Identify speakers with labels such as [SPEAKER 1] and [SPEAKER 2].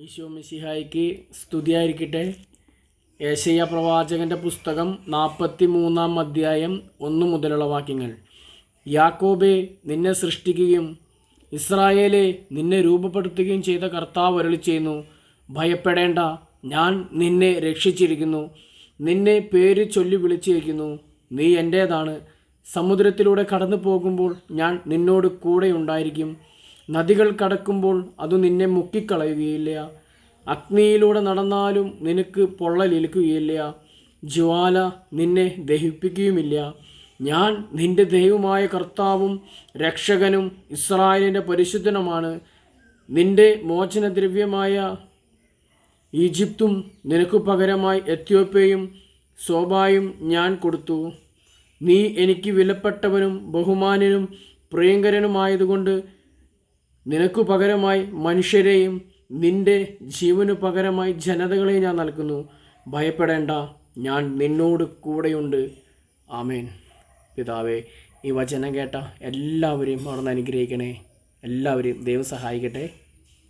[SPEAKER 1] ഈശോ മിശിഹായ്ക്ക് സ്തുതിയായിരിക്കട്ടെ. യേശയ്യാ പ്രവാചകൻ്റെ പുസ്തകം 43-ാം അധ്യായം 1 മുതലുള്ള വാക്യങ്ങൾ. യാക്കോബേ, നിന്നെ സൃഷ്ടിക്കുകയും ഇസ്രായേലെ, നിന്നെ രൂപപ്പെടുത്തുകയും ചെയ്ത കർത്താവ് അരുളിച്ചെയ്യുന്നു, ഭയപ്പെടേണ്ട, ഞാൻ നിന്നെ രക്ഷിച്ചിരിക്കുന്നു. നിന്നെ പേര് ചൊല്ലി വിളിച്ചിരിക്കുന്നു. നീ എൻ്റേതാണ്. സമുദ്രത്തിലൂടെ കടന്നു പോകുമ്പോൾ ഞാൻ നിന്നോട് കൂടെ ഉണ്ടായിരിക്കും. നദികൾ കടക്കുമ്പോൾ അത് നിന്നെ മുക്കിക്കളയുകയില്ല. അഗ്നിയിലൂടെ നടന്നാലും നിനക്ക് പൊള്ളലേൽക്കുകയില്ല. ജ്വാല നിന്നെ ദഹിപ്പിക്കുകയുമില്ല. ഞാൻ നിന്റെ ദൈവമായ കർത്താവും രക്ഷകനും ഇസ്രായേലിൻ്റെ പരിശുദ്ധനുമാണ്. നിന്റെ മോചനദ്രവ്യമായ ഈജിപ്തും നിനക്ക് പകരമായി എത്യോപ്യയും സോബായും ഞാൻ കൊടുത്തു. നീ എനിക്ക് വിലപ്പെട്ടവനും ബഹുമാന്യനും പ്രിയങ്കരനുമായതുകൊണ്ട് നിനക്കു പകരമായി മനുഷ്യരെയും നിന്റെ ജീവനു പകരമായി ജനതകളെയും ഞാൻ നൽകുന്നു. ഭയപ്പെടേണ്ട, ഞാൻ നിന്നോട് കൂടെയുണ്ട്. ആമേൻ. പിതാവേ, ഈ വചനം കേട്ട എല്ലാവരെയും അവിടുന്ന് അനുഗ്രഹിക്കണേ. എല്ലാവരെയും ദൈവം സഹായിക്കട്ടെ.